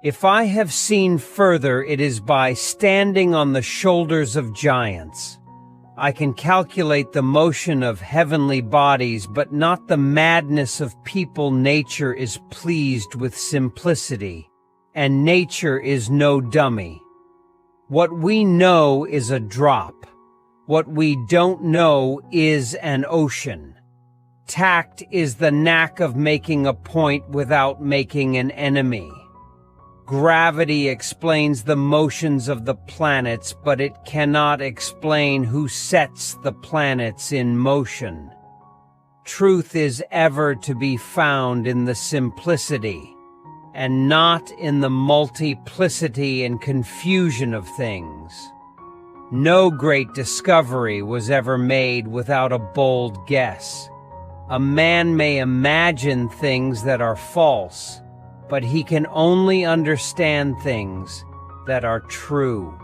If I have seen further, it is by standing on the shoulders of giants. I can calculate the motion of heavenly bodies, but not the madness of people. Nature is pleased with simplicity, and nature is no dummy. What we know is a drop. What we don't know is an ocean. Tact is the knack of making a point without making an enemy. Gravity explains the motions of the planets, but it cannot explain who sets the planets in motion. Truth is ever to be found in the simplicity, and not in the multiplicity and confusion of things. No great discovery was ever made without a bold guess. A man may imagine things that are false, but he can only understand things that are true.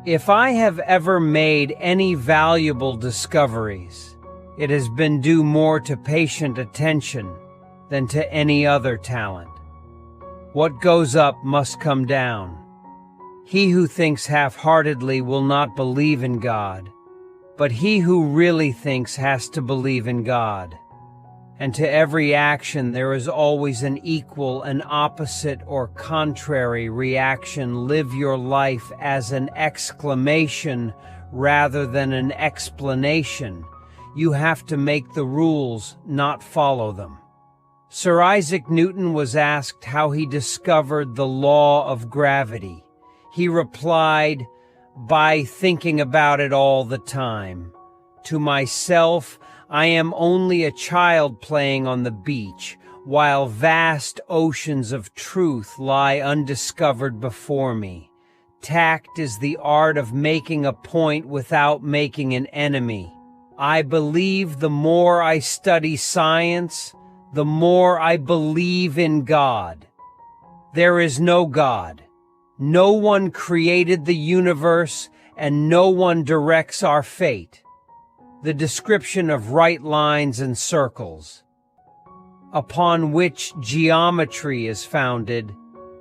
If I have ever made any valuable discoveries, it has been due more to patient attention than to any other talent. What goes up must come down. He who thinks half-heartedly will not believe in God, but he who really thinks has to believe in God. And to every action there is always an equal, an opposite, or contrary reaction. Live your life as an exclamation rather than an explanation. You have to make the rules, not follow them. Sir Isaac Newton was asked how he discovered the law of gravity. He replied, "By thinking about it all the time. To myself, I am only a child playing on the beach, while vast oceans of truth lie undiscovered before me. Tact is the art of making a point without making an enemy. I believe the more I study science, the more I believe in God. There is no God. No one created the universe, and no one directs our fate." The description of right lines and circles, upon which geometry is founded,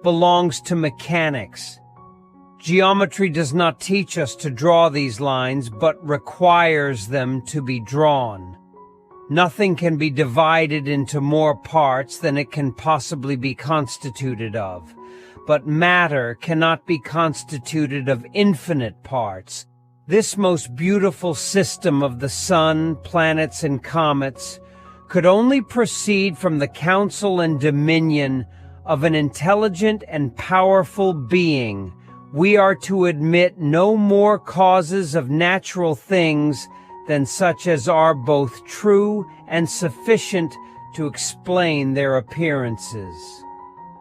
belongs to mechanics. Geometry does not teach us to draw these lines, but requires them to be drawn. Nothing can be divided into more parts than it can possibly be constituted of, but matter cannot be constituted of infinite parts. This most beautiful system of the sun, planets, and comets could only proceed from the counsel and dominion of an intelligent and powerful being. We are to admit no more causes of natural things than such as are both true and sufficient to explain their appearances.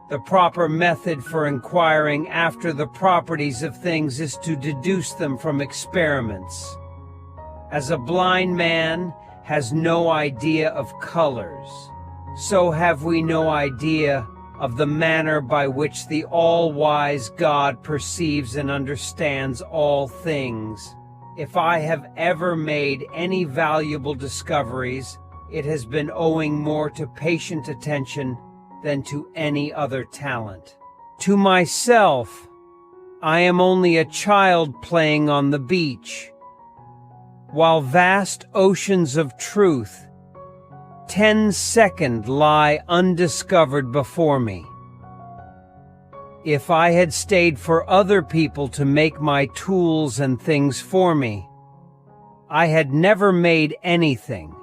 The proper method for inquiring after the properties of things is to deduce them from experiments. As a blind man has no idea of colors, so have we no idea of the manner by which the all-wise God perceives and understands all things. If I have ever made any valuable discoveries, it has been owing more to patient attention than to any other talent. To myself, I am only a child playing on the beach, while vast oceans of truth, 10-second, lie undiscovered before me. If I had stayed for other people to make my tools and things for me, I had never made anything.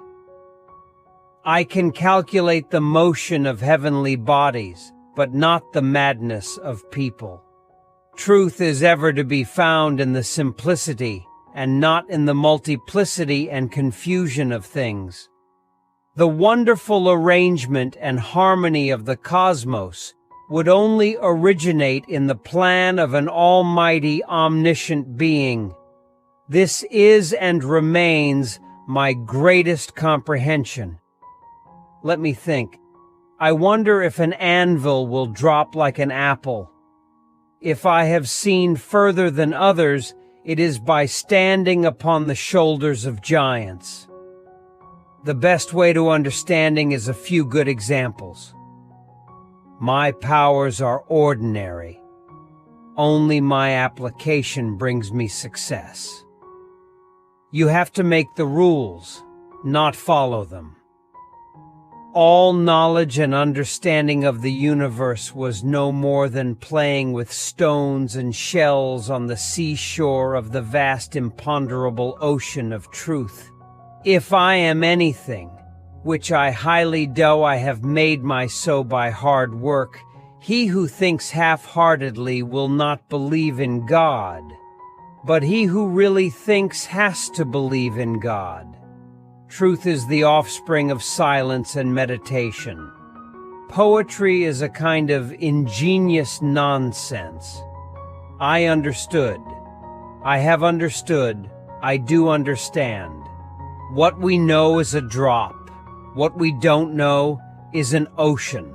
I can calculate the motion of heavenly bodies, but not the madness of people. Truth is ever to be found in the simplicity, and not in the multiplicity and confusion of things. The wonderful arrangement and harmony of the cosmos would only originate in the plan of an almighty, omniscient being. This is and remains my greatest comprehension. Let me think. I wonder if an anvil will drop like an apple. If I have seen further than others, it is by standing upon the shoulders of giants. The best way to understanding is a few good examples. My powers are ordinary. Only my application brings me success. You have to make the rules, not follow them. All knowledge and understanding of the universe was no more than playing with stones and shells on the seashore of the vast imponderable ocean of truth. If I am anything, which I highly doubt I have made my so by hard work, he who thinks half-heartedly will not believe in God, but he who really thinks has to believe in God. Truth is the offspring of silence and meditation. Poetry is a kind of ingenious nonsense. I understood. I have understood. I do understand. What we know is a drop. What we don't know is an ocean.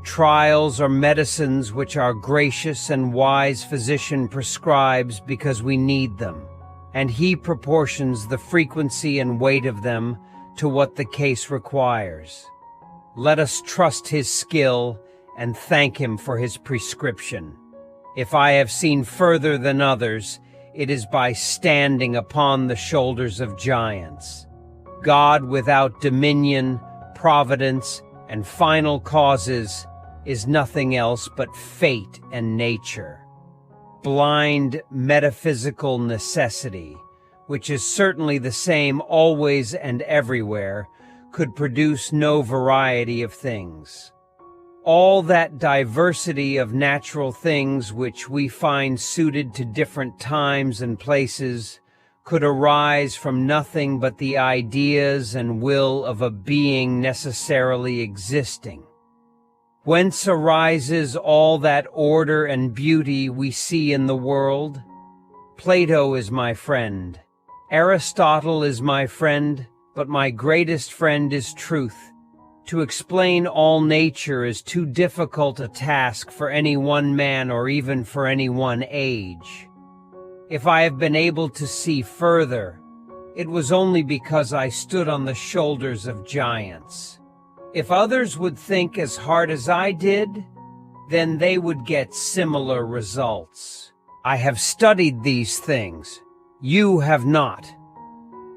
Trials are medicines which our gracious and wise physician prescribes because we need them, and he proportions the frequency and weight of them to what the case requires. Let us trust his skill and thank him for his prescription. If I have seen further than others, it is by standing upon the shoulders of giants. God without dominion, providence, and final causes is nothing else but fate and nature. Blind metaphysical necessity, which is certainly the same always and everywhere, could produce no variety of things. All that diversity of natural things which we find suited to different times and places could arise from nothing but the ideas and will of a being necessarily existing. Whence arises all that order and beauty we see in the world? Plato is my friend. Aristotle is my friend, but my greatest friend is truth. To explain all nature is too difficult a task for any one man or even for any one age. If I have been able to see further, it was only because I stood on the shoulders of giants. If others would think as hard as I did, then they would get similar results. I have studied these things. You have not.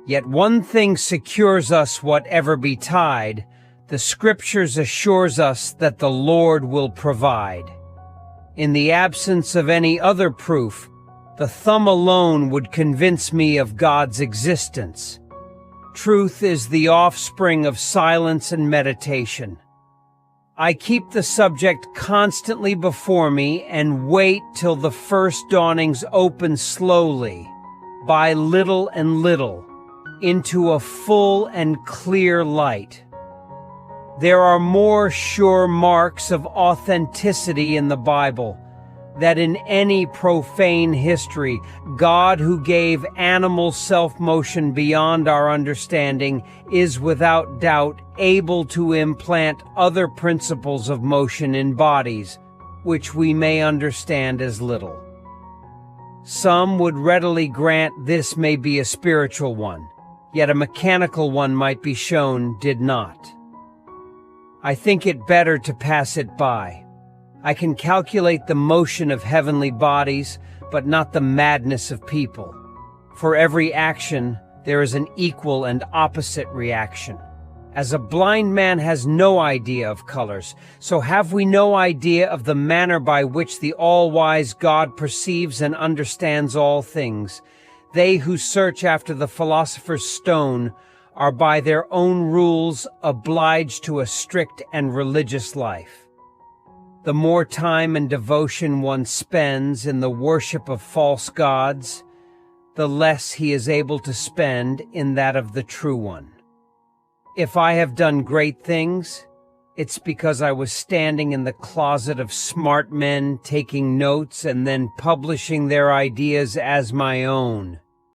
Yet one thing secures us whatever betide. The Scriptures assures us that the Lord will provide. In the absence of any other proof, the thumb alone would convince me of God's existence. Truth is the offspring of silence and meditation. I keep the subject constantly before me and wait till the first dawnings open slowly, by little and little, into a full and clear light. There are more sure marks of authenticity in the Bible than in any profane history. God, who gave animal self-motion beyond our understanding, is without doubt able to implant other principles of motion in bodies, which we may understand as little. Some would readily grant this may be a spiritual one, yet a mechanical one might be shown did not. I think it better to pass it by. I can calculate the motion of heavenly bodies, but not the madness of people. For every action, there is an equal and opposite reaction. As a blind man has no idea of colors, so have we no idea of the manner by which the all-wise God perceives and understands all things. They who search after the philosopher's stone are by their own rules obliged to a strict and religious life. The more time and devotion one spends in the worship of false gods, the less he is able to spend in that of the true one. If I have done great things, it's because I was standing in the closet of smart men taking notes and then publishing their ideas as my own.